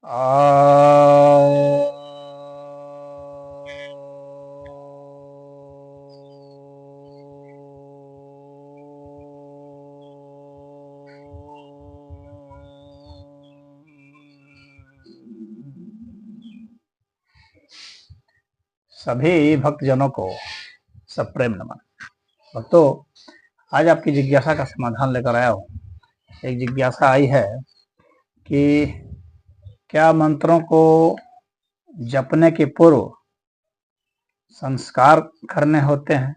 आ सभी भक्तजनों को सप्रेम नमन। भक्तों, आज आपकी जिज्ञासा का समाधान लेकर आया हूँ। एक जिज्ञासा आई है कि क्या मंत्रों को जपने के पूर्व संस्कार करने होते हैं?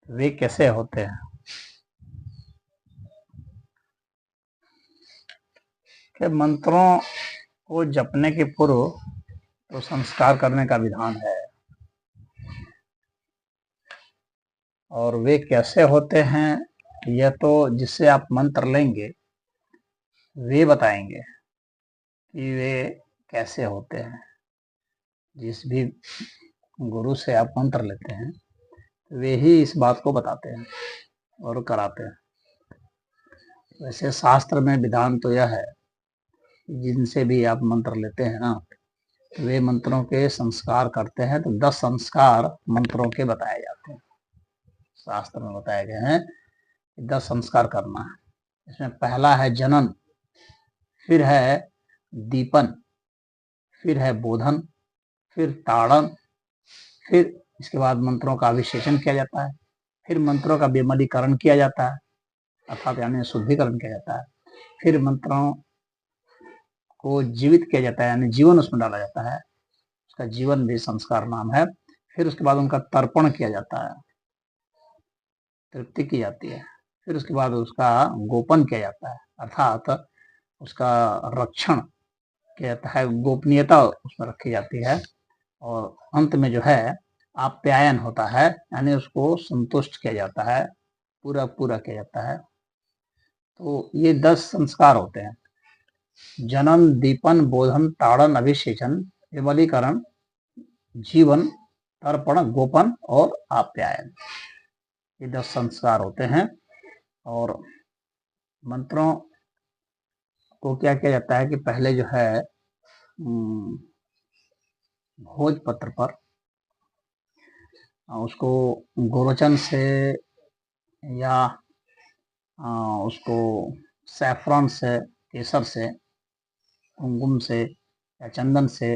वे कैसे होते हैं? कि मंत्रों को जपने के पूर्व तो संस्कार करने का विधान है, और वे कैसे होते हैं यह तो जिससे आप मंत्र लेंगे वे बताएंगे कि वे कैसे होते हैं। जिस भी गुरु से आप मंत्र लेते हैं वे ही इस बात को बताते हैं और कराते हैं। वैसे शास्त्र में विधान तो यह है, जिनसे भी आप मंत्र लेते हैं ना, तो वे मंत्रों के संस्कार करते हैं। तो 10 संस्कार मंत्रों के बताए जाते हैं, शास्त्र में बताए गए हैं कि 10 संस्कार करना है। इसमें पहला है जनन, फिर है दीपन, फिर है बोधन, फिर ताड़न, फिर इसके बाद मंत्रों का अभिषेचन किया जाता है, फिर मंत्रों का विमलीकरण किया जाता है अर्थात यानी शुद्धिकरण किया जाता है, फिर मंत्रों को जीवित किया जाता है यानी जीवन उसमें डाला जाता है, उसका जीवन भी संस्कार नाम है। फिर उसके बाद उनका तर्पण किया जाता है, तृप्ति की जाती है। फिर उसके बाद उसका गोपन किया जाता है अर्थात उसका रक्षण किया जाता है, गोपनीयता उसमें रखी जाती है। और अंत में जो है आप्यायन होता है यानी उसको संतुष्ट किया जाता है, पूरा पूरा किया जाता है। तो ये 10 संस्कार होते हैं: जनन, दीपन, बोधन, ताड़न, अभिषेचन, विमलीकरण, जीवन, तर्पण, गोपन और आप्यायन। ये 10 संस्कार होते हैं। और मंत्रों को क्या किया जाता है कि पहले जो है भोज पत्र पर उसको गोरोचन से या उसको सैफरन से, केसर से, कुमकुम से या चंदन से,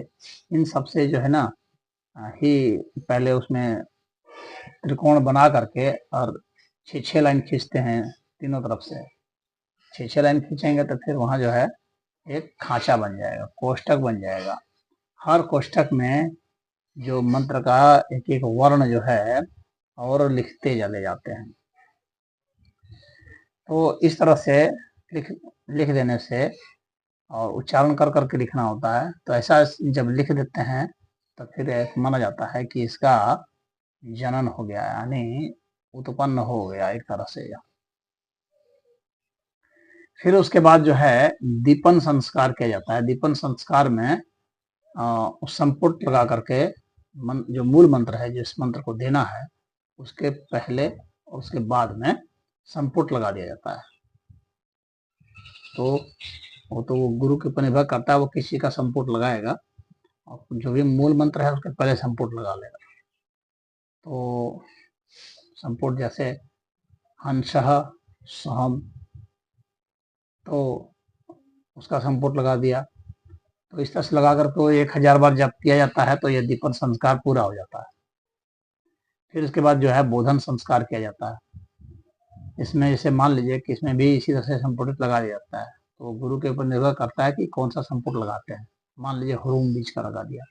इन सब से जो है ना ही पहले उसमें त्रिकोण बना करके और 6 लाइन खींचते हैं तीनों तरफ से। 6 लाइन खींचेंगे तो फिर वहां जो है एक खांचा बन जाएगा, कोष्ठक बन जाएगा। हर कोष्ठक में जो मंत्र का एक एक वर्ण जो है और लिखते चले जाते हैं। तो इस तरह से लिख देने से और उच्चारण कर करके लिखना होता है। तो ऐसा जब लिख देते हैं तो फिर माना जाता है कि इसका जनन हो गया यानी उत्पन्न हो गया एक तरह से। फिर उसके बाद जो है दीपन संस्कार किया जाता है। दीपन संस्कार में संपुट लगा करके जो मूल मंत्र है, जिस मंत्र को देना है, उसके पहले और उसके बाद में संपुट लगा दिया जाता है। तो वो गुरु के ऊपर निर्भर करता है, वो किसी का संपुट लगाएगा और जो भी मूल मंत्र है उसके पहले संपुट लगा लेगा। तो संपुट जैसे हंसः सहम, तो उसका संपुट लगा दिया। तो इस तरह से लगा करके वो 1000 बार जब किया जाता है तो ये दीपन संस्कार पूरा हो जाता है। फिर उसके बाद जो है बोधन संस्कार किया जाता है। इसमें जैसे मान लीजिए कि इसमें भी इसी तरह से संपुटित लगा दिया जाता है। तो गुरु के ऊपर निर्भर करता है कि कौन सा संपुट लगाते हैं। मान लीजिए ह्रूम बीज का लगा दिया,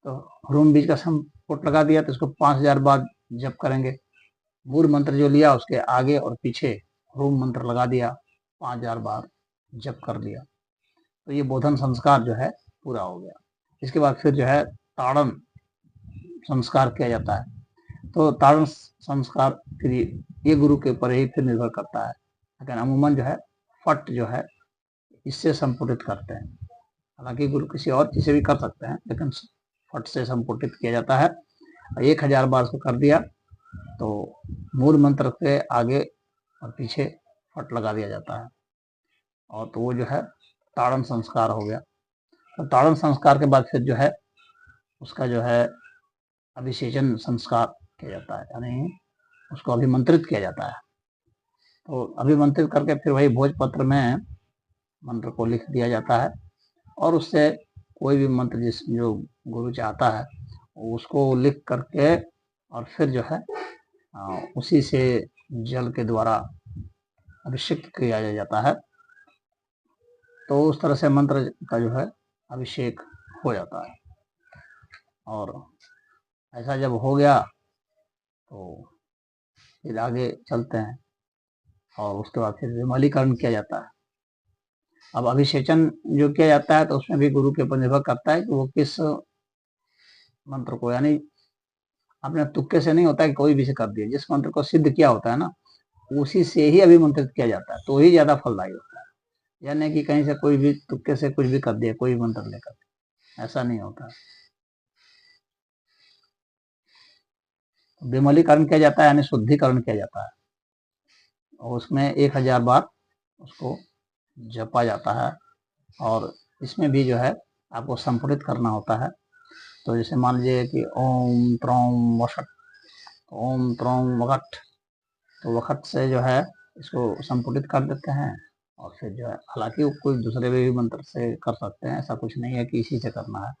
तो ह्रूम बीज का संपुट लगा दिया तो इसको 5000 बार जप करेंगे। मूल मंत्र जो लिया उसके आगे और पीछे ह्रूम मंत्र लगा दिया, 5000 बार जप कर लिया, तो ये बोधन संस्कार जो है पूरा हो गया। इसके बाद फिर जो है ताड़न संस्कार किया जाता है। तो ताड़न संस्कार फिर ये गुरु के ऊपर ही फिर निर्भर करता है, लेकिन अमूमन जो है फट जो है इससे संपुटित करते हैं। हालांकि गुरु किसी और चीज से भी कर सकते हैं, लेकिन फट से संपुटित किया जाता है। 1000 बार उसको कर दिया तो मूल मंत्र के आगे और पीछे फट लगा दिया जाता है, और तो वो जो है ताड़न संस्कार हो गया। तो ताड़न संस्कार के बाद फिर जो है उसका जो है अभिषेचन संस्कार किया जाता है, यानी उसको अभिमंत्रित किया जाता है। तो अभिमंत्रित करके फिर वही भोजपत्र में मंत्र को लिख दिया जाता है और उससे कोई भी मंत्र जिस जो गुरु चाहता है उसको लिख करके और फिर जो है उसी से जल के द्वारा अभिषेक किया जाता है। तो उस तरह से मंत्र का जो है अभिषेक हो जाता है। और ऐसा जब हो गया तो फिर आगे चलते हैं और उसके बाद फिर विमलीकरण किया जाता है। अब अभिषेचन जो किया जाता है तो उसमें भी गुरु के ऊपर निर्भर करता है कि वो किस मंत्र को, यानी अपने तुक्के से नहीं होता है कि कोई भी से कर दिया, जिस मंत्र को सिद्ध किया होता है ना उसी से ही अभिमंत्रित किया जाता है तो ही ज्यादा फलदायी होता है। यानी कि कहीं से कोई भी तुक्के से कुछ भी कर दिया, कोई मंत्र लेकर, ऐसा नहीं होता। विमलीकरण किया जाता है यानी शुद्धिकरण किया जाता है और उसमें 1000 बार उसको जपा जाता है। और इसमें भी जो है आपको संपुटित करना होता है। तो जैसे मान लीजिए कि ओम त्रौम वषट, ओम त्रौम वकट, तो वकट से जो है इसको संपुटित कर देते हैं और फिर जो है, हालांकि कोई दूसरे भी मंत्र से कर सकते हैं, ऐसा कुछ नहीं है कि इसी से करना है।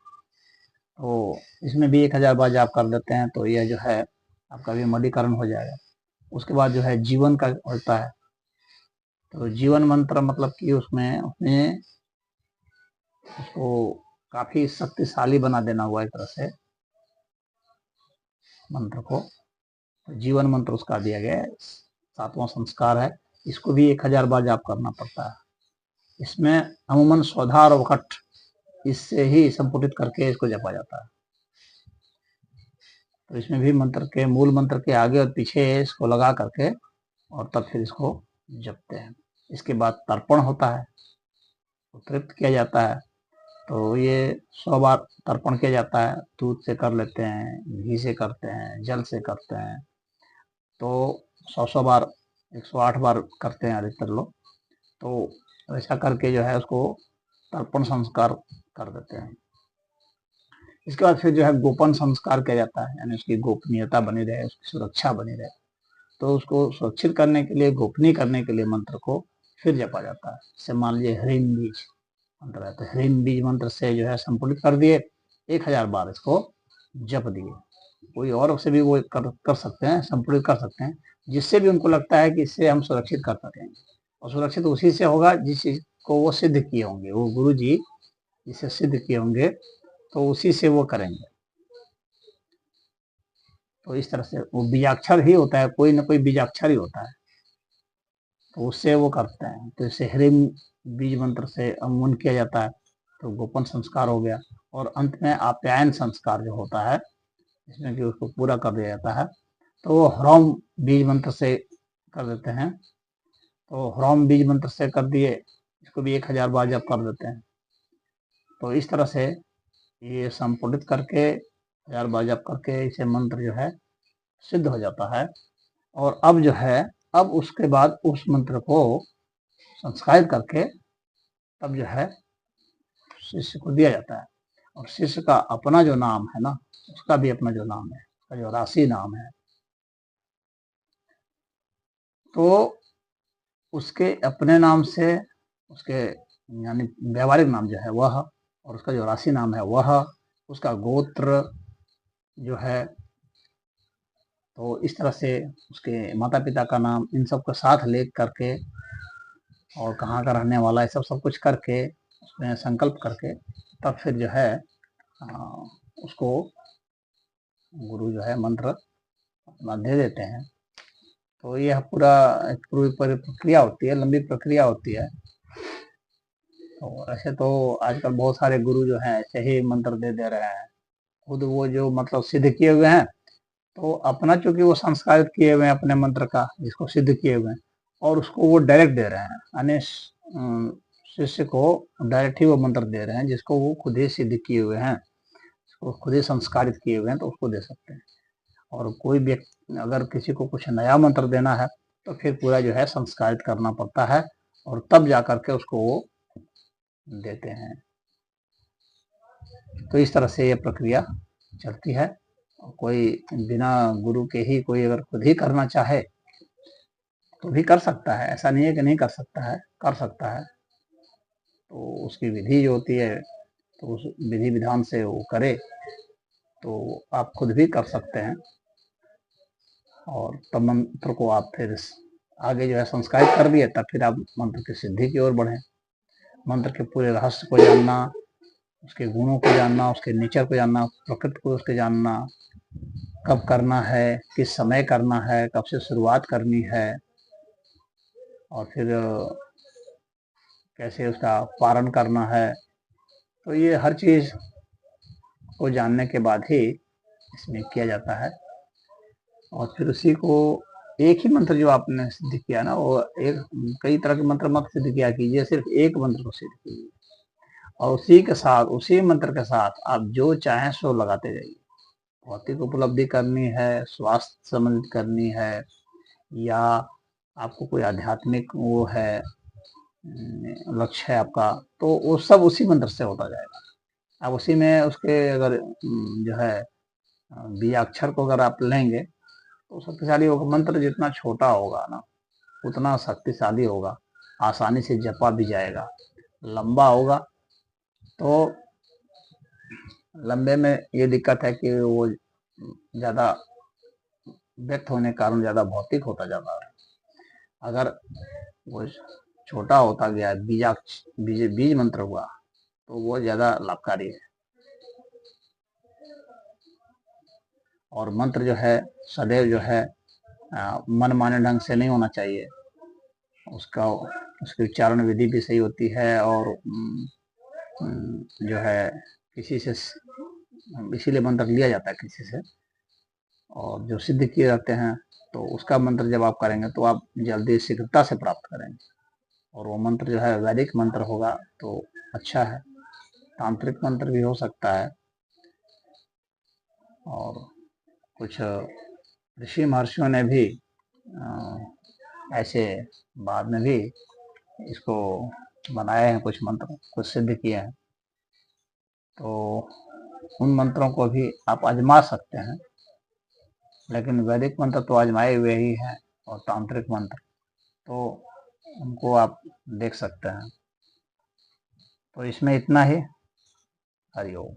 तो इसमें भी 1000 बार जाप कर देते हैं तो यह जो है आपका विमलीकरण हो जाएगा। उसके बाद जो है जीवन का होता है। तो जीवन मंत्र मतलब कि उसमें उसको काफी शक्तिशाली बना देना हुआ एक तरह से मंत्र को। तो जीवन मंत्र उसका दिया गया है, 7वां संस्कार है। इसको भी 1000 बार जाप करना पड़ता है। इसमें अमूमन स्वधा और वकट इससे ही संपुटित करके इसको जपा जाता है। तो इसमें भी मंत्र के मूल मंत्र के आगे और पीछे इसको लगा करके और तब फिर इसको जपते हैं। इसके बाद तर्पण होता है, तृप्त किया जाता है। तो ये 100 बार तर्पण किया जाता है। दूध से कर लेते हैं, घी से करते हैं, जल से करते हैं। तो 100 बार 108 बार करते हैं अधिकतर लोग। तो ऐसा करके जो है उसको तर्पण संस्कार कर देते हैं। इसके बाद फिर जो है गोपन संस्कार किया जाता है, यानी उसकी गोपनीयता बनी रहे, उसकी सुरक्षा बनी रहे। तो उसको सुरक्षित करने के लिए, गोपनीय करने के लिए मंत्र को फिर जपा जाता है। जैसे मान लीजिए ह्रीम बीज मंत्र है तो ह्रीम बीज मंत्र से जो है संपुटित कर दिए, 1000 बार इसको जप दिए। कोई और से भी वो कर सकते हैं, संपुटित कर सकते हैं, जिससे भी उनको लगता है कि इससे हम सुरक्षित कर सकेंगे। और सुरक्षित उसी से होगा जिस चीज को वो सिद्ध किए होंगे, वो गुरु जी जिसे सिद्ध किए होंगे तो उसी से वो करेंगे। तो इस तरह से वो बीजाक्षर ही होता है, कोई ना कोई बीजाक्षर ही होता है, तो उससे वो करते हैं। तो इसे ह्रीम बीज मंत्र से अमूमन किया जाता है। तो गोपन संस्कार हो गया। और अंत में आप्यायन संस्कार जो होता है, इसमें कि उसको पूरा कर दिया जाता है। तो वो ह्रौम बीज मंत्र से कर देते हैं। तो ह्रौम बीज मंत्र से कर दिए, इसको भी 1000 बार जब कर देते हैं। तो इस तरह से ये संपुटित करके 1000 बार जप करके इसे मंत्र जो है सिद्ध हो जाता है। और अब जो है, अब उसके बाद उस मंत्र को संस्कारित करके तब जो है शिष्य को दिया जाता है। और शिष्य का अपना जो नाम है ना, उसका भी अपना जो नाम है, उसका जो राशि नाम है, तो उसके अपने नाम से उसके यानी व्यावहारिक नाम जो है वह, और उसका जो राशि नाम है वह, उसका गोत्र जो है, तो इस तरह से उसके माता पिता का नाम, इन सब को साथ ले करके और कहाँ का रहने वाला है, सब कुछ करके उसमें संकल्प करके तब फिर जो है उसको गुरु जो है मंत्र अपना दे देते हैं। तो यह पूरा एक पूरी प्रक्रिया होती है, लंबी प्रक्रिया होती है। तो ऐसे तो आजकल बहुत सारे गुरु जो हैं ऐसे ही मंत्र दे रहे हैं, खुद वो जो मतलब सिद्ध किए हुए हैं, तो अपना चूंकि वो संस्कारित किए हुए हैं अपने मंत्र का, जिसको सिद्ध किए हुए हैं, और उसको वो डायरेक्ट दे रहे हैं, यानी शिष्य को डायरेक्ट ही वो मंत्र दे रहे हैं, जिसको वो खुद ही सिद्ध किए हुए हैं, उसको खुद ही संस्कारित किए हुए हैं, तो उसको दे सकते हैं। और कोई व्यक्ति अगर किसी को कुछ नया मंत्र देना है तो फिर पूरा जो है संस्कारित करना पड़ता है, और तब जा करके उसको वो देते हैं। तो इस तरह से ये प्रक्रिया चलती है। कोई बिना गुरु के ही कोई अगर खुद ही करना चाहे तो भी कर सकता है, ऐसा नहीं है कि नहीं कर सकता है, कर सकता है। तो उसकी विधि जो होती है तो उस विधि विधान से वो करे तो आप खुद भी कर सकते हैं। और तब मंत्र को आप फिर आगे जो है संस्कारित कर दिए, तब फिर आप मंत्र की सिद्धि की ओर बढ़े। मंत्र के पूरे रहस्य को जानना, उसके गुणों को जानना, उसके नेचर को जानना, प्रकृति को उसके जानना, कब करना है, किस समय करना है, कब से शुरुआत करनी है, और फिर कैसे उसका पारण करना है। तो ये हर चीज को जानने के बाद ही इसमें किया जाता है। और फिर उसी को एक ही मंत्र जो आपने सिद्ध किया ना, वो एक कई तरह के मंत्र मत सिद्ध किया कीजिए, सिर्फ एक मंत्र को सिद्ध कीजिए और उसी के साथ, उसी मंत्र के साथ आप जो चाहें सो लगाते जाइए। भौतिक उपलब्धि करनी है, स्वास्थ्य संबंधित करनी है, या आपको कोई आध्यात्मिक वो है लक्ष्य है आपका, तो वो सब उसी मंत्र से होता जाएगा। अब उसी में उसके अगर जो है बीजाक्षर को अगर आप लेंगे तो शक्तिशाली होगा। मंत्र जितना छोटा होगा ना उतना शक्तिशाली होगा, आसानी से जपा भी जाएगा। लंबा होगा तो लंबे में ये दिक्कत है कि वो ज़्यादा व्यक्त होने के कारण ज़्यादा भौतिक होता जाता है। अगर वो छोटा होता गया, बीज मंत्र हुआ, तो वो ज़्यादा लाभकारी है। और मंत्र जो है सदैव जो है मन माने ढंग से नहीं होना चाहिए, उसकी उच्चारण विधि भी सही होती है। और जो है किसी से, इसीलिए मंत्र लिया जाता है किसी से, और जो सिद्ध किए जाते हैं, तो उसका मंत्र जब आप करेंगे तो आप जल्दी शीघ्रता से प्राप्त करेंगे। और वो मंत्र जो है वैदिक मंत्र होगा तो अच्छा है, तांत्रिक मंत्र भी हो सकता है। और कुछ ऋषि महर्षियों ने भी ऐसे बाद में भी इसको बनाए हैं, कुछ मंत्र कुछ सिद्ध किए हैं। तो उन मंत्रों को भी आप आजमा सकते हैं, लेकिन वैदिक मंत्र तो आजमाए हुए ही हैं, और तांत्रिक मंत्र तो उनको आप देख सकते हैं। तो इसमें इतना ही। हरिओम।